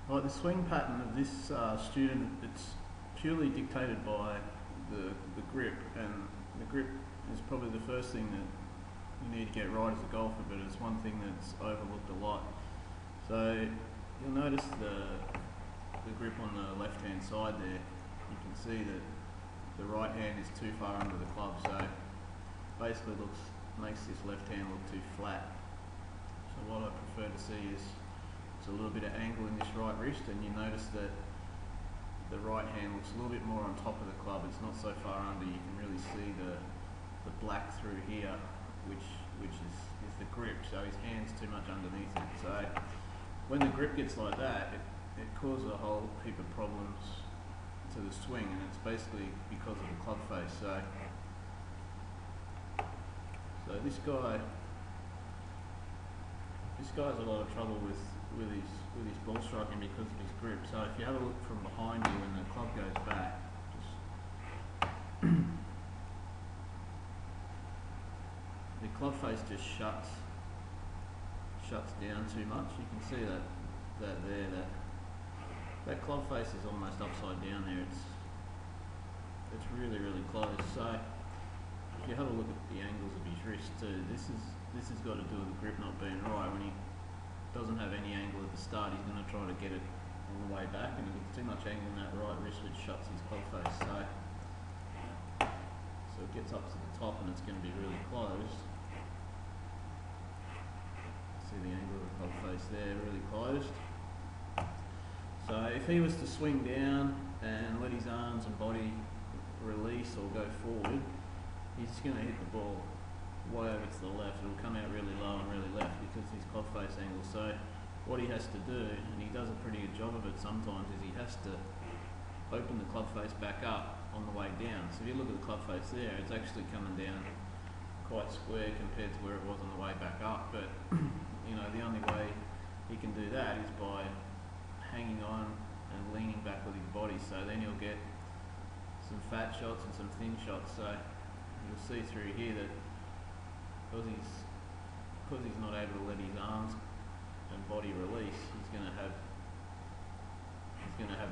Like the swing pattern of this student, it's purely dictated by the grip, and the grip is probably the first thing that you need to get right as a golfer, but it's one thing that's overlooked a lot. So you'll notice the grip on the left hand side there. You can see that the right hand is too far under the club, so basically makes this left hand look too flat. So what I prefer to see is a little bit of angle in this right wrist, and you notice that the right hand looks a little bit more on top of the club. It's not so far under. You can really see the black through here, which is the grip. So his hand's too much underneath it. So when the grip gets like that, it causes a whole heap of problems to the swing, and it's basically because of the club face. So this guy has a lot of trouble with his ball striking because of his grip. So if you have a look from behind you when the club goes back, the club face just shuts down too much. You can see that club face is almost upside down there. It's really close. So if you have a look at the angles of his wrist too, this has got to do with the grip not being right. When he doesn't have any angle at the start, he's going to try to get it on the way back, and he gets too much angle in that right wrist, which shuts his club face. So it gets up to the top, and it's going to be really closed. See the angle of the club face there, really closed. So if he was to swing down and let his arms and body release or go forward, he's going to hit the ball way over to the left. It'll come out really low and really left because of his club face angle. So what he has to do, and he does a pretty good job of it sometimes, is he has to open the club face back up on the way down. So if you look at the club face there, it's actually coming down quite square compared to where it was on the way back up. But you know, the only way he can do that is by hanging on and leaning back with his body. So then he'll get some fat shots and some thin shots. So you'll see through here that because he's not able to let his arms and body release, he's going to have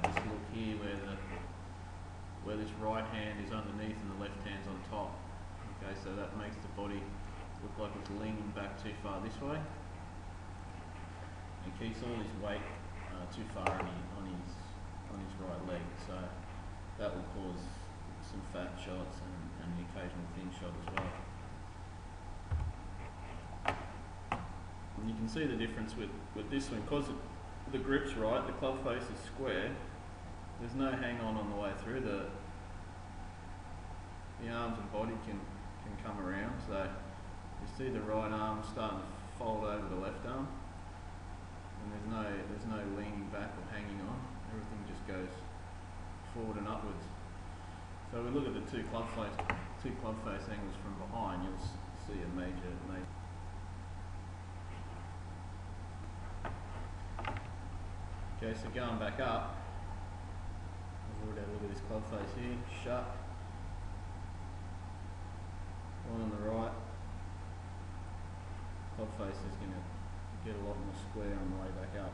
this look here where this right hand is underneath and the left hand's on top. Okay, so that makes the body look like it's leaning back too far this way. He keeps all his weight too far on his right leg, so that will cause some fat shots and the occasional thin shot as well. And you can see the difference with this one, because the grip's right, the club face is square, there's no hang on the way through. The arms and body can come around, so you see the right arm starting to fold over the left arm, and there's no leaning back or hanging on. Everything just goes forward and upwards. So we look at the two club face angles from behind, you'll see a major. Okay, so going back up, we've already had a look at this club face here, shut. One on the right, club face is going to get a lot more square on the way back up.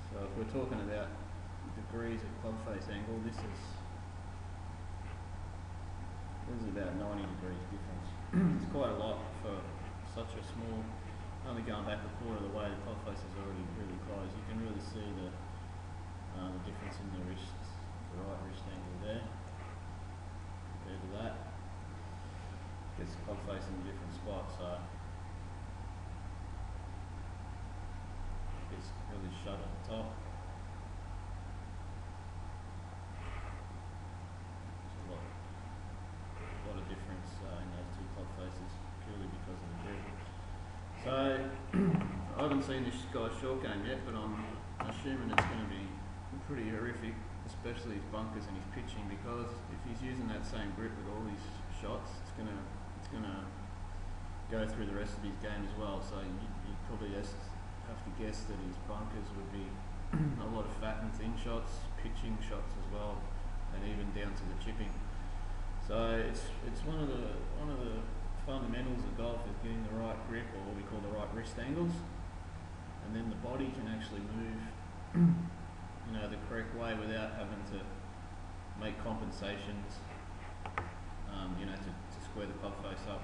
So if we're talking about degrees of club face angle, this is about 90 degrees difference. It's quite a lot for such a small. Only going back a quarter of the way, the club face is already really close. You can really see the difference in the wrist, the right wrist angle there compared to that. Gets the club face in a different spot, so it's really shut at the top. There's a lot of difference in those two club faces purely because of the grip. So I haven't seen this guy's short game yet, but I'm assuming it's going to be pretty horrific, especially his bunkers and his pitching, because if he's using that same grip with all these shots, it's going to go through the rest of his game as well. So you probably have to guess that his bunkers would be a lot of fat and thin shots, pitching shots as well, and even down to the chipping. So it's one of the fundamentals fundamentals of golf is getting the right grip, or what we call the right wrist angles, and then the body can actually move, the correct way without having to make compensations, to square the club face up.